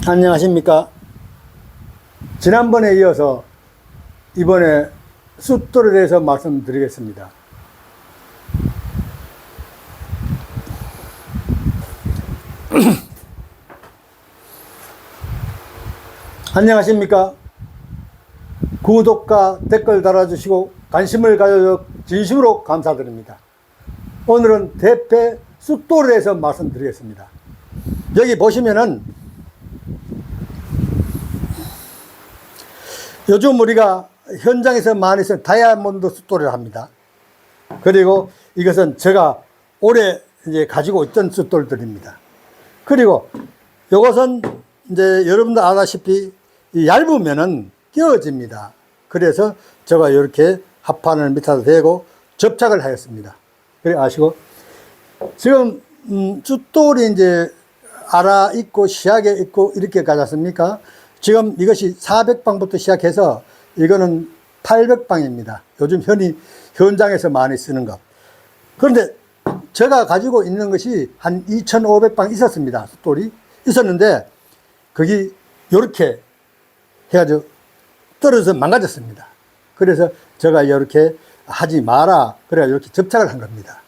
안녕하십니까. 지난번에 이어서 이번에 숫돌에 대해서 말씀드리겠습니다. 안녕하십니까. 구독과 댓글 달아주시고 관심을 가져줘 진심으로 감사드립니다. 오늘은 대패 숫돌에 대해서 말씀드리겠습니다. 여기 보시면은 요즘 우리가 현장에서 많이 쓰는 다이아몬드 숫돌이라 합니다. 그리고 이것은 제가 오래 이제 가지고 있던 숫돌들입니다. 그리고 이것은 이제 여러분들 아다시피 얇으면은 끼워집니다. 그래서 제가 이렇게 합판을 밑에다 대고 접착을 하였습니다. 그래 아시고 지금 숫돌이 이제 알아 있고 시약에 있고 이렇게 가지 않습니까? 지금 이것이 400방부터 시작해서 이거는 800방입니다. 요즘 현장에서 많이 쓰는 것. 그런데 제가 가지고 있는 것이 한 2500방 있었습니다. 숫돌이 있었는데 거기 이렇게 해가지고 떨어져서 망가졌습니다. 그래서 제가 이렇게 하지 마라. 그래가 이렇게 접착을 한 겁니다.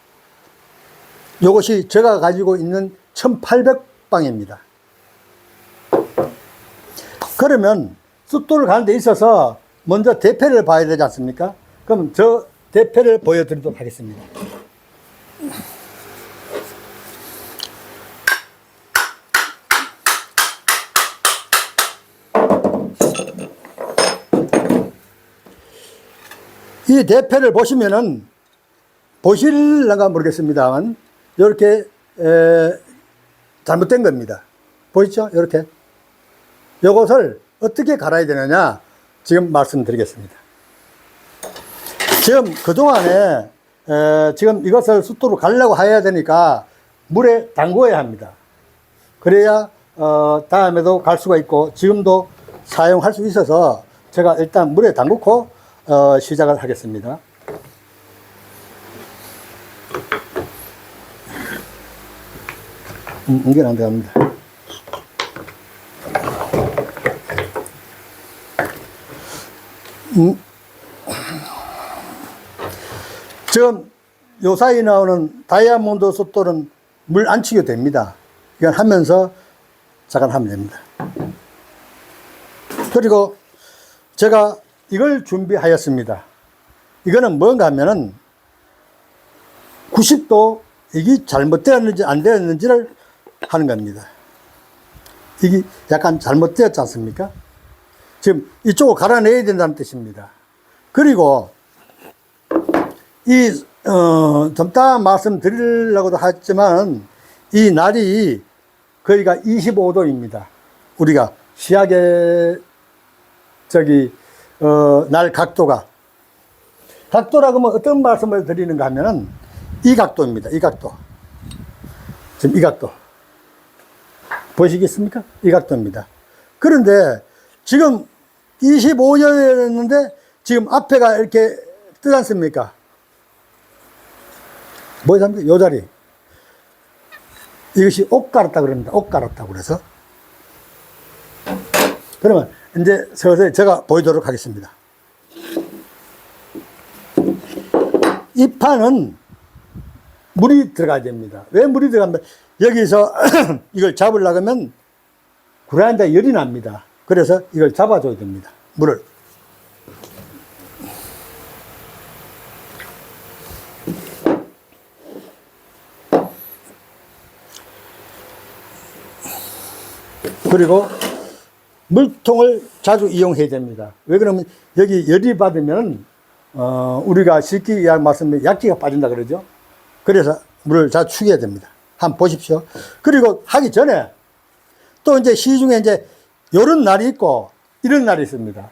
이것이 제가 가지고 있는 1800방입니다. 그러면 숫돌을 가는 데 있어서 먼저 대패를 봐야 되지 않습니까? 그럼 저 대패를 보여드리도록 하겠습니다. 이 대패를 보시면은 보실런가 모르겠습니다만 이렇게 잘못된 겁니다. 보이죠? 이렇게. 이것을 어떻게 갈아야 되느냐 지금 말씀드리겠습니다. 지금 그동안에 지금 이것을 숫돌로 가려고 해야 되니까 물에 담궈야 합니다. 그래야 다음에도 갈 수가 있고 지금도 사용할 수 있어서 제가 일단 물에 담그고 시작을 하겠습니다. 이건 안 됩니다. 지금 요 사이 나오는 다이아몬드 숫돌은 물 안 치게 됩니다. 이건 하면서 잠깐 하면 됩니다. 그리고 제가 이걸 준비하였습니다. 이거는 뭔가 하면은 90도 이게 잘못되었는지 안 되었는지를 하는 겁니다. 이게 약간 잘못되었지 않습니까? 지금 이쪽을 갈아내야 된다는 뜻입니다. 그리고 좀 이따 말씀드리려고도 했지만 이 날이 거기가 25도입니다. 우리가 시약의 날 각도가. 각도라고 하면 어떤 말씀을 드리는가 하면은 이 각도입니다. 이 각도. 지금 이 각도. 보시겠습니까? 이 각도입니다. 그런데 지금 25도였는데 지금 앞에가 이렇게 뜨지 않습니까? 뭐였습니까? 요 자리. 이것이 옥 갈았다 그럽니다. 옥 갈았다고 그래서. 그러면 이제 서서히 제가 보이도록 하겠습니다. 이 판은 물이 들어가야 됩니다. 왜 물이 들어가면 여기서 이걸 잡으려고 하면 구라인데 열이 납니다. 그래서 이걸 잡아줘야 됩니다. 물을. 그리고 물통을 자주 이용해야 됩니다. 왜 그러면 여기 열이 받으면 우리가 쉽게 말씀드리면 약기가 빠진다 그러죠. 그래서 물을 자주 축여야 됩니다. 한번 보십시오. 그리고 하기 전에 또 이제 시중에 이제 이런 날이 있고 이런 날이 있습니다.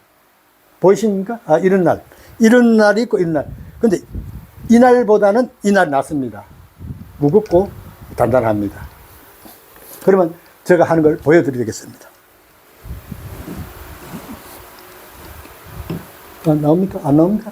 보이십니까? 이런 날. 이런 날이 있고 이런 날. 근데 이 날보다는 이 날이 낫습니다. 무겁고 단단합니다. 그러면 제가 하는 걸 보여드리겠습니다. 나옵니까? 안 나옵니까?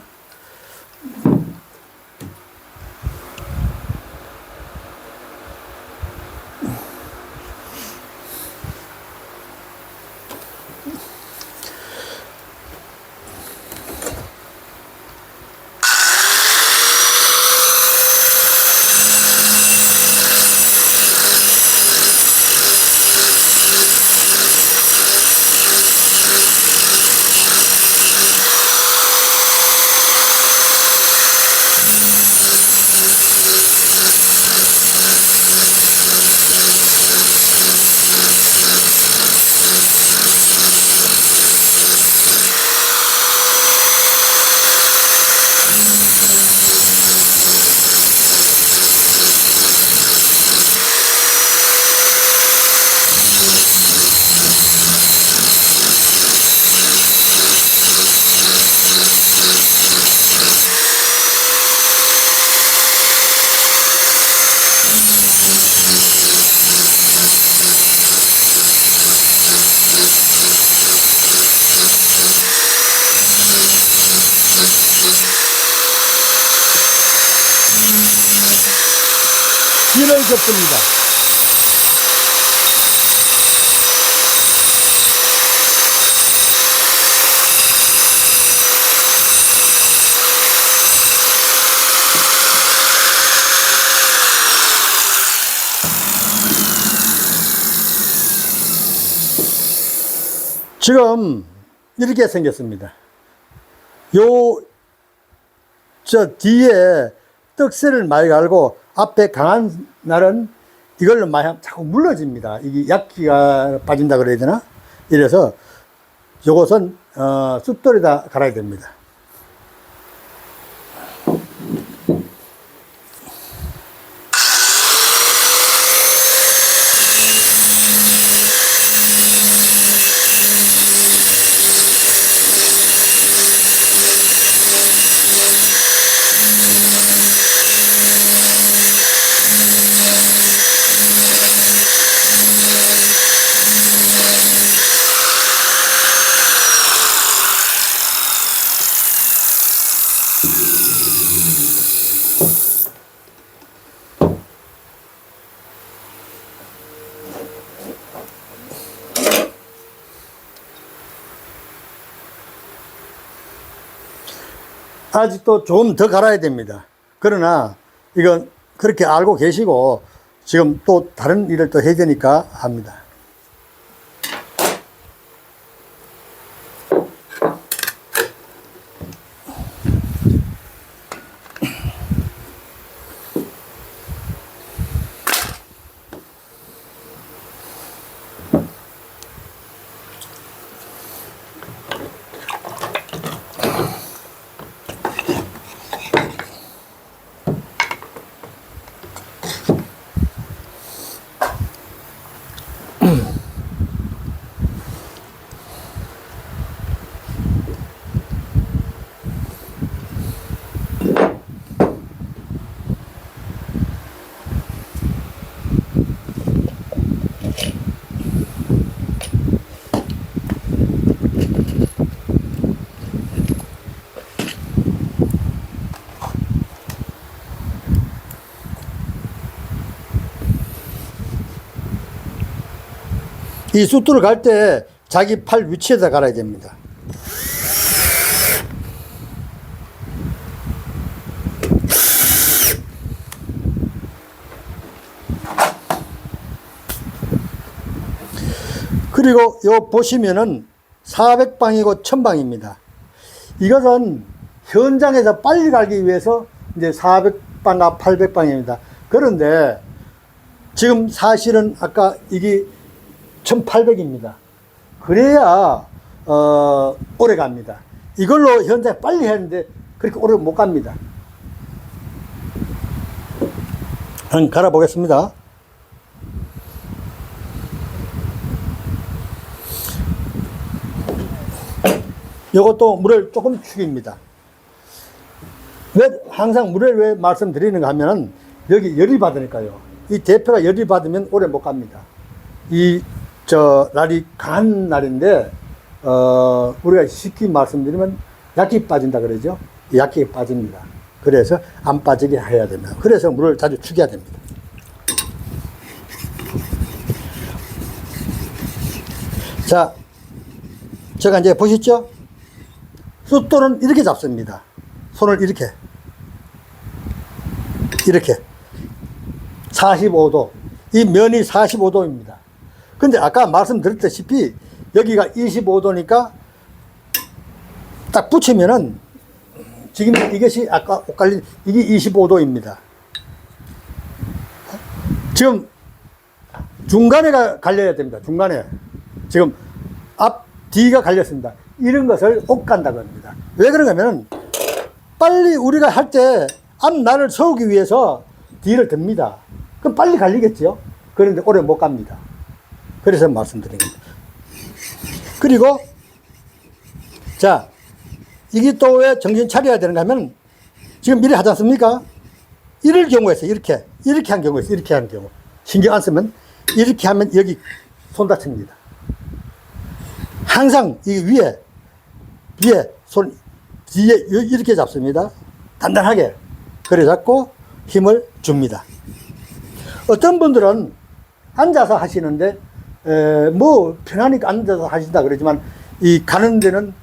힘을 줬습니다. 지금 이렇게 생겼습니다. 저 뒤에 떡새를 많이 갈고 앞에 강한 날은 이걸로 많이 자꾸 물러집니다. 이게 약기가 빠진다 그래야 되나? 이래서 요것은 숫돌에다 갈아야 됩니다. 아직도 좀 더 갈아야 됩니다. 그러나 이건 그렇게 알고 계시고 지금 또 다른 일을 또 해야 되니까 합니다. 이 숫돌을 갈 때 자기 팔 위치에다 갈아야 됩니다. 그리고 요 보시면은 400방이고 1000방입니다. 이것은 현장에서 빨리 갈기 위해서 이제 400방과 800방입니다. 그런데 지금 사실은 아까 이게 1800입니다. 그래야 오래 갑니다. 이걸로 현장 빨리 했는데 그렇게 오래 못 갑니다. 한번 갈아 보겠습니다. 이것도 물을 조금 죽입니다. 왜 항상 물을 왜 말씀드리는가 하면은 여기 열이 받으니까요. 이 대표가 열이 받으면 오래 못 갑니다. 날이 강한 날인데 우리가 쉽게 말씀드리면 약기 빠진다 그러죠. 약기가 빠집니다. 그래서 안 빠지게 해야 됩니다. 그래서 물을 자주 죽여야 됩니다. 자, 제가 이제 보셨죠? 숫돌은 이렇게 잡습니다. 손을 이렇게 45도, 이 면이 45도입니다. 근데 아까 말씀드렸다시피 여기가 25도니까 딱 붙이면은 지금 이것이 아까 엇갈린 이게 25도입니다. 지금 중간에가 갈려야 됩니다. 중간에 지금 앞 뒤가 갈렸습니다. 이런 것을 옥간다고 합니다. 왜 그런가 하면 빨리 우리가 할 때 앞날을 세우기 위해서 뒤를 듭니다. 그럼 빨리 갈리겠죠. 그런데 오래 못 갑니다. 그래서 말씀드린 겁니다. 그리고 자, 이게 또 왜 정신 차려야 되는가 하면 지금 미리 하지 않습니까? 이럴 경우에 있어요. 이렇게 한 경우에 있어요. 이렇게 한 경우 신경 안 쓰면 이렇게 하면 여기 손 다칩니다. 항상 이 위에 손 뒤에 이렇게 잡습니다. 단단하게. 그래 잡고 힘을 줍니다. 어떤 분들은 앉아서 하시는데 뭐 편하니까 앉아서 하신다 그러지만 이 가는 데는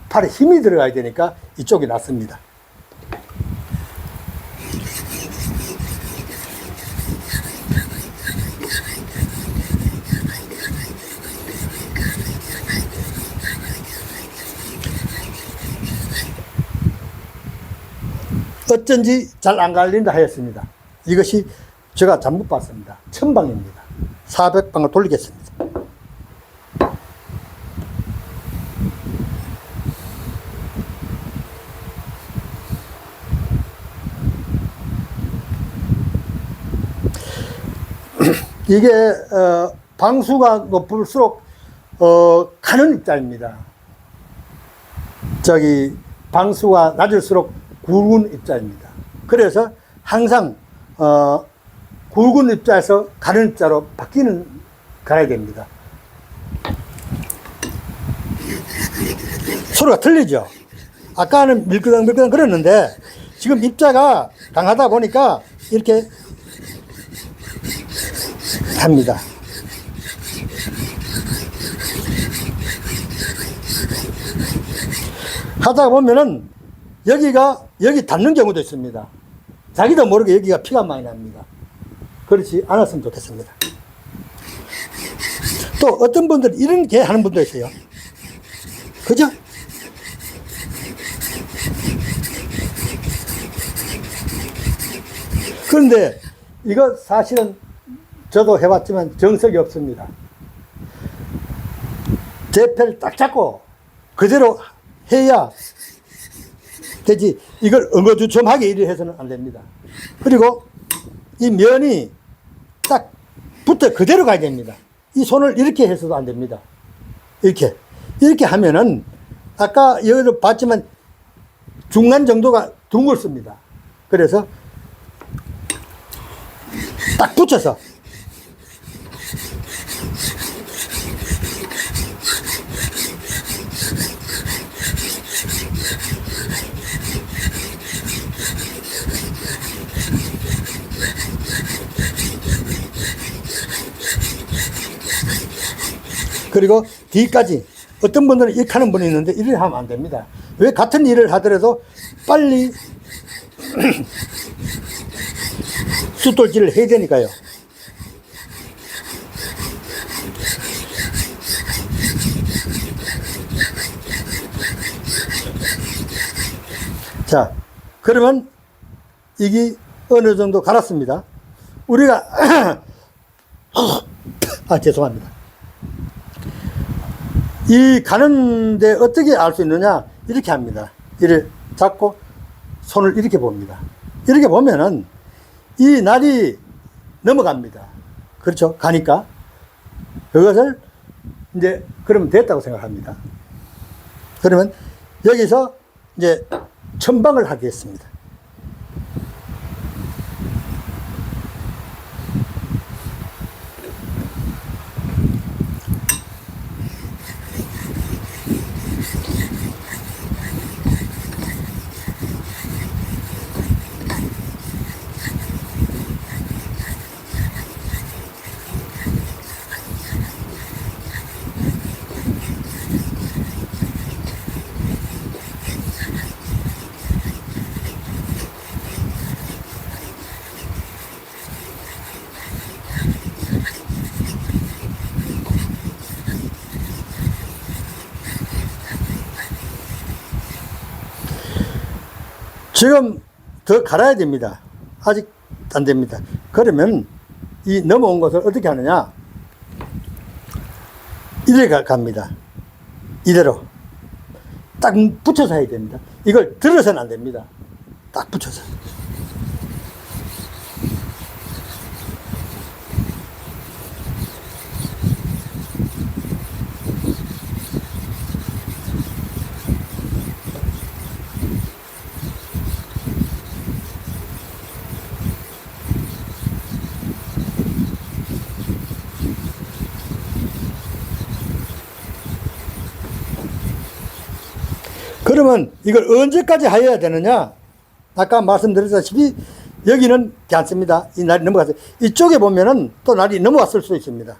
팔에 힘이 들어가야 되니까 이쪽이 낫습니다. 어쩐지 잘 안 갈린다 하였습니다. 이것이 제가 잘못 봤습니다. 1000방입니다. 400방을 돌리겠습니다. 이게 방수가 높을수록 가는 입자입니다. 저기 방수가 낮을수록 굵은 입자입니다. 그래서 항상 굵은 입자에서 가는 입자로 가야 됩니다. 소리가 틀리죠. 아까는 밀끄덩밀끄덩 그랬는데 지금 입자가 강하다 보니까 이렇게 합니다. 하다 보면은 여기 닿는 경우도 있습니다. 자기도 모르게 여기가 피가 많이 납니다. 그렇지 않았으면 좋겠습니다. 또 어떤 분들 이렇게 하는 분도 있어요. 그죠? 그런데 이거 사실은 저도 해봤지만 정석이 없습니다. 제 패를 딱 잡고 그대로 해야 되지, 이걸 엉거주춤하게 일을 해서는 안 됩니다. 그리고 이 면이 딱 붙어 그대로 가야 됩니다. 이 손을 이렇게 해서도 안 됩니다. 이렇게 하면은 아까 여기도 봤지만 중간 정도가 둥글습니다. 그래서 딱 붙여서 그리고 뒤까지 어떤 분들은 이렇게 하는 분이 있는데 이렇게 하면 안 됩니다. 왜? 같은 일을 하더라도 빨리 숫돌질을 해야 되니까요. 자, 그러면 이게 어느 정도 갈았습니다. 우리가 죄송합니다. 이 가는데 어떻게 알 수 있느냐? 이렇게 합니다. 이를 잡고 손을 이렇게 봅니다. 이렇게 보면은 이 날이 넘어갑니다. 그렇죠? 가니까. 그것을 이제 그러면 됐다고 생각합니다. 그러면 여기서 이제 천방을 하겠습니다. 지금 더 갈아야 됩니다. 아직 안 됩니다. 그러면 이 넘어온 것을 어떻게 하느냐? 이래 갑니다. 이대로 딱 붙여서 해야 됩니다. 이걸 들어서는 안 됩니다. 딱 붙여서. 그러면 이걸 언제까지 해야 되느냐? 아까 말씀드렸다시피 여기는 괜찮습니다. 이 날이 넘어갔어요. 이쪽에 보면은 또 날이 넘어왔을 수도 있습니다.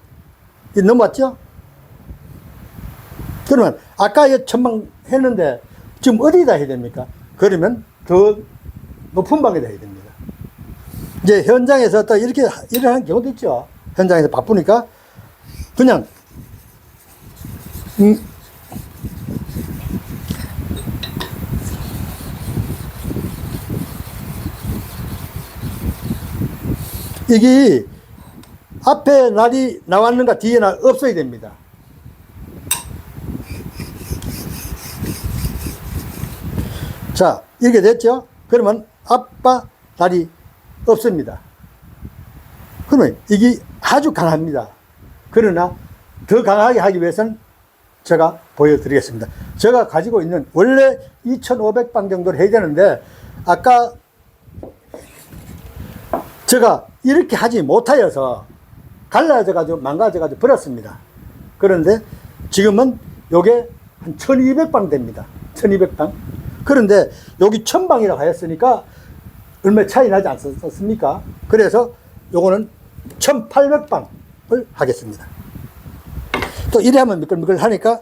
이 넘어왔죠? 그러면 아까 천방 했는데 지금 어디다 해야 됩니까? 그러면 더 높은 방에다 해야 됩니다. 이제 현장에서 또 이렇게 일을 하는 경우도 있죠. 현장에서 바쁘니까 그냥 이게 앞에 날이 나왔는가 뒤에 날 없어야 됩니다. 자, 이렇게 됐죠? 그러면 앞바 날이 없습니다. 그러면 이게 아주 강합니다. 그러나 더 강하게 하기 위해서는 제가 보여드리겠습니다. 제가 가지고 있는 원래 2500방 정도를 해야 되는데 아까 제가 이렇게 하지 못하여서 갈라져가지고 망가져가지고 버렸습니다. 그런데 지금은 요게 한 1200방 됩니다. 1200방. 그런데 여기 1000방이라고 하였으니까 얼마 차이 나지 않습니까? 그래서 요거는 1800방을 하겠습니다. 또 이래 하면 미끌미끌 하니까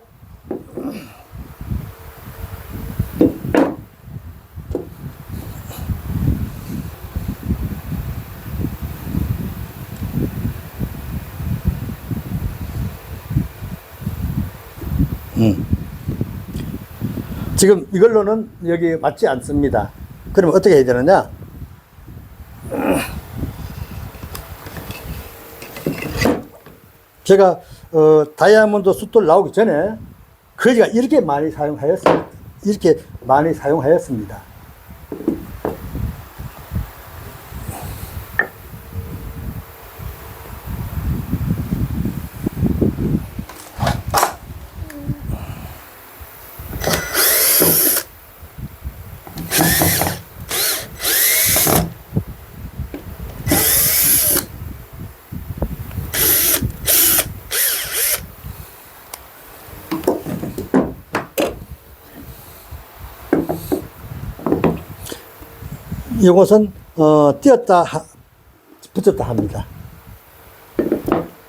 지금 이걸로는 여기 맞지 않습니다. 그러면 어떻게 해야 되느냐? 제가 다이아몬드 숫돌 나오기 전에 거지가 이렇게 많이 사용하였습니다. 이것은 띄었다 붙였다 합니다.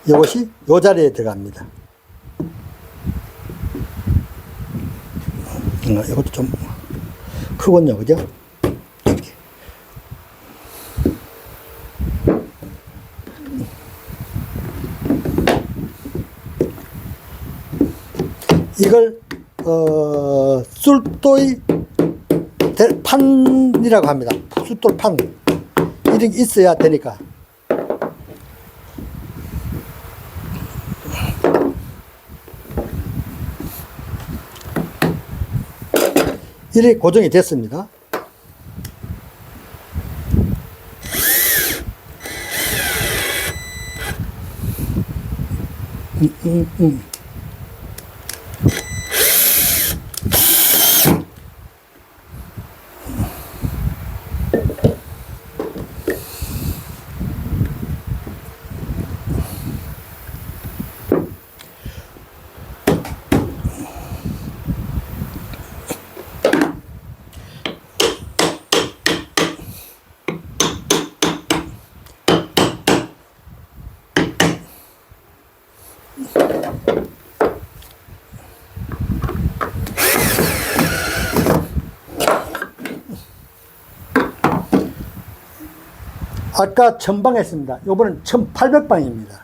이것이 이 자리에 들어갑니다. 이것도 좀 크군요, 그죠? 이렇게. 이걸 술도의 판이라고 합니다. 숫돌판. 이렇게 있어야 되니까. 이렇게 고정이 됐습니다. 아까 1000방 했습니다. 이번엔 1800방입니다.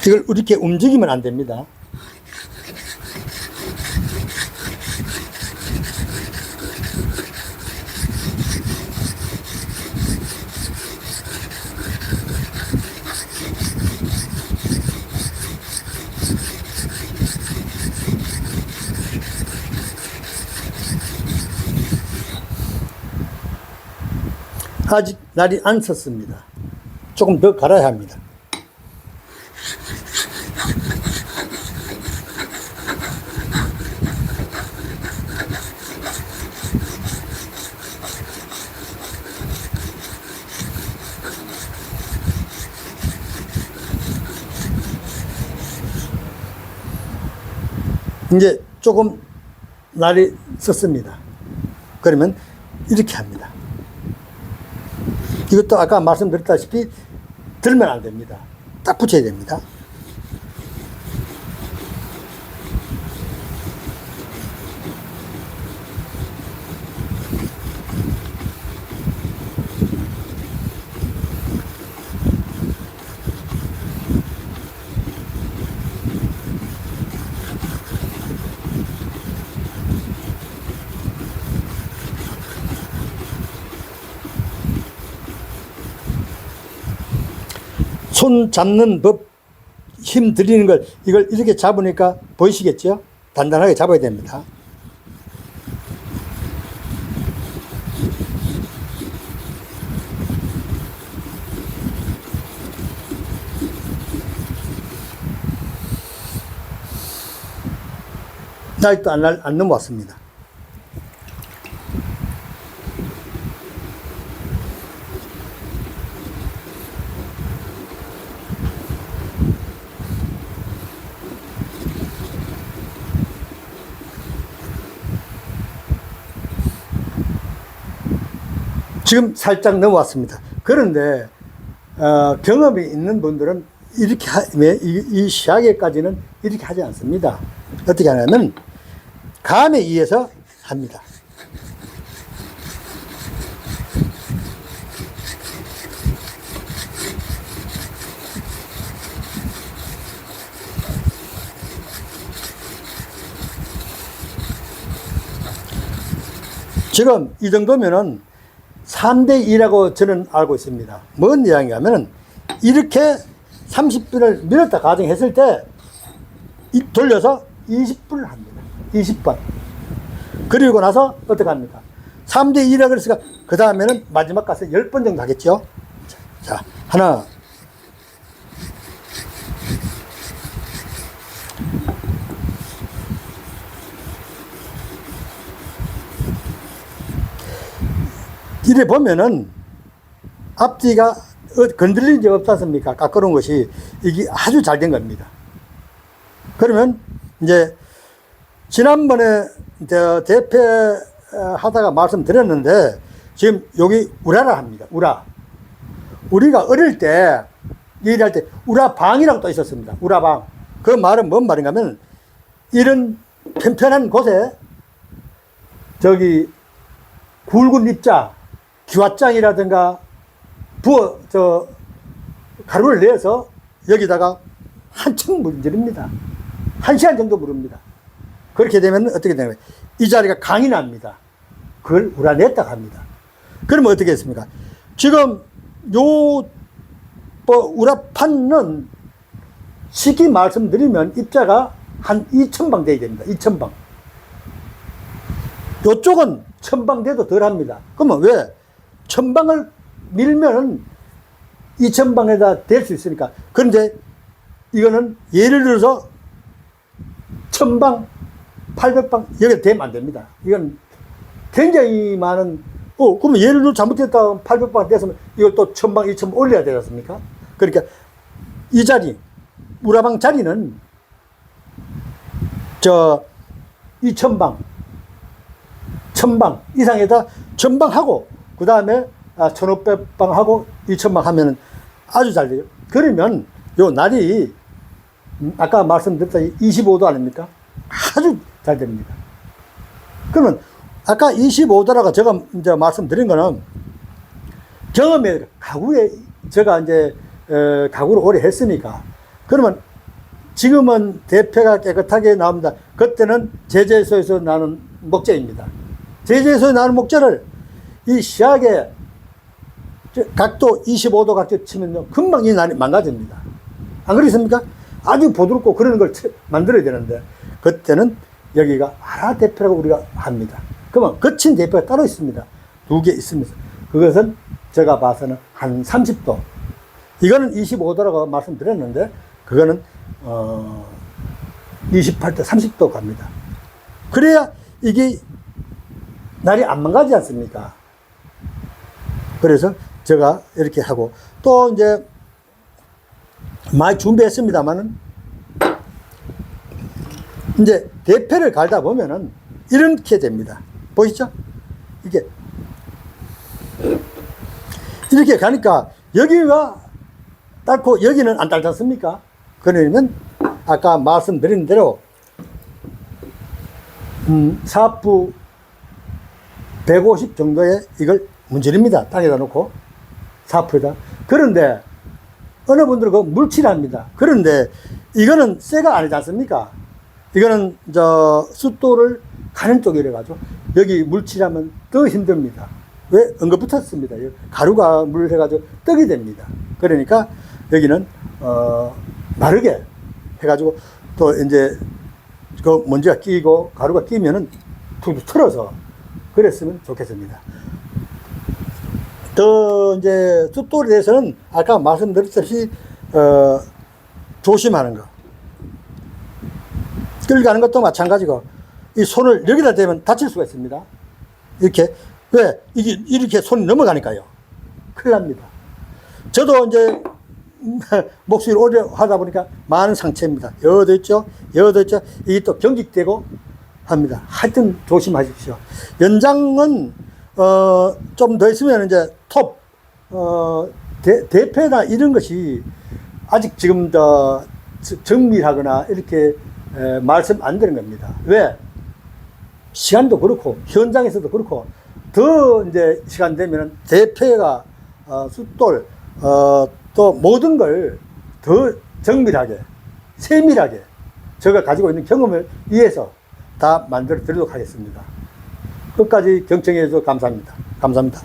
이걸 이렇게 움직이면 안 됩니다. 아직 날이 안 섰습니다. 조금 더 갈아야 합니다. 이제 조금 날이 썼습니다. 그러면 이렇게 합니다. 이것도 아까 말씀드렸다시피 들면 안 됩니다. 딱 붙여야 됩니다. 손 잡는 법, 힘 들이는 걸, 이걸 이렇게 잡으니까 보이시겠죠? 단단하게 잡아야 됩니다. 아직도 안 넘어왔습니다. 지금 살짝 넘어왔습니다. 그런데 경험이 있는 분들은 이렇게 이 시야계까지는 이렇게 하지 않습니다. 어떻게 하냐면 감에 의해서 합니다. 지금 이 정도면은 3대 2라고 저는 알고 있습니다. 뭔 이야기냐면은 이렇게 30분을 밀었다 가정했을 때 돌려서 20분을 합니다. 20번. 그리고 나서 어떻게 합니까? 3대 2라고 그랬으니까 그 다음에는 마지막 가서 10번 정도 하겠죠. 자, 하나. 이래 보면은 앞뒤가 건드린 적 없지 않습니까? 깎아놓은 것이 이게 아주 잘 된 겁니다. 그러면 이제 지난번에 대패 하다가 말씀드렸는데 지금 여기 우라라 합니다. 우라. 우리가 어릴 때 일할 때 우라방이라고 또 있었습니다. 우라방. 그 말은 뭔 말인가 하면 이런 편편한 곳에 저기 굵은 입자 기왓장이라든가 가루를 내서 여기다가 한층 문지릅니다. 1시간 정도 무릅니다. 그렇게 되면 어떻게 되냐면 이 자리가 강이 납니다. 그걸 우라냈다고 합니다. 그러면 어떻게 했습니까? 지금 우라판은 쉽게 말씀드리면 입자가 한 2000방 돼야 됩니다. 2000방. 요쪽은 1000방 돼도 덜 합니다. 그러면 왜? 1000방을 밀면은 2000방에다 댈 수 있으니까. 그런데 이거는 예를 들어서 1000방, 800방, 여기에 대면 안 됩니다. 이건 굉장히 많은, 그러면 예를 들어 잘못됐다 800방 됐으면 이걸 또 1000방, 2000방 올려야 되지 않습니까? 그러니까 이 자리, 우라방 자리는 2000방, 1000방 이상에다 1000방 하고, 그 다음에 1500방 하고 2000방 하면은 아주 잘 돼요. 그러면 요 날이 아까 말씀드렸다시피 25도 아닙니까? 아주 잘 됩니다. 그러면 아까 25도라고 제가 이제 말씀드린 거는 경험에 가구에 제가 이제 가구를 오래 했으니까. 그러면 지금은 대패가 깨끗하게 나옵니다. 그때는 제재소에서 나는 목재입니다. 제재소에 나는 목재를 이 시약에 각도 25도 각도 치면요 금방 이 날이 망가집니다. 안 그렇습니까? 아주 부드럽고 그런 걸 만들어야 되는데 그때는 여기가 아라 대패라고 우리가 합니다. 그러면 거친 대패가 따로 있습니다. 2개 있습니다. 그것은 제가 봐서는 한 30도. 이거는 25도라고 말씀드렸는데 그거는 28도, 30도 갑니다. 그래야 이게 날이 안 망가지지 않습니까? 그래서 제가 이렇게 하고 또 이제 많이 준비했습니다만은 이제 대패를 갈다 보면은 이렇게 됩니다. 보이죠? 이게 이렇게 가니까 여기가 닳고 여기는 안 닳지 않습니까? 그러면 아까 말씀드린 대로 사압부 150 정도의 이걸 문질입니다. 땅에다 놓고 사압부에다. 그런데 어느 분들은 그 물칠합니다. 그런데 이거는 쇠가 아니지 않습니까? 이거는 숫돌을 가는 쪽이라 가지고 여기 물칠하면 더 힘듭니다. 왜? 응급 붙었습니다. 가루가 물 해가지고 떡이 됩니다. 그러니까 여기는 마르게 해가지고 또 이제 그 먼지가 끼고 가루가 끼면은 툭툭 틀어서 그랬으면 좋겠습니다. 더 이제 숫돌에 대해서는 아까 말씀드렸듯이 조심하는 거. 끌가는 것도 마찬가지고 이 손을 여기다 대면 다칠 수가 있습니다. 이렇게. 왜? 이게 이렇게 손이 넘어가니까요. 큰일 납니다. 저도 이제 목수일 오래 하다 보니까 많은 상처입니다. 여도 있죠, 여도 있죠. 이게 또 경직되고 합니다. 하여튼 조심하십시오. 연장은 좀 더 있으면 이제 톱 대패나 이런 것이 아직 지금 더 정밀하거나 이렇게 말씀 안 드는 겁니다. 왜? 시간도 그렇고 현장에서도 그렇고 더 이제 시간 되면은 대패가 숫돌 또 모든 걸 더 정밀하게 세밀하게 제가 가지고 있는 경험을 위해서 다 만들어 드리도록 하겠습니다. 끝까지 경청해 주셔서 감사합니다. 감사합니다.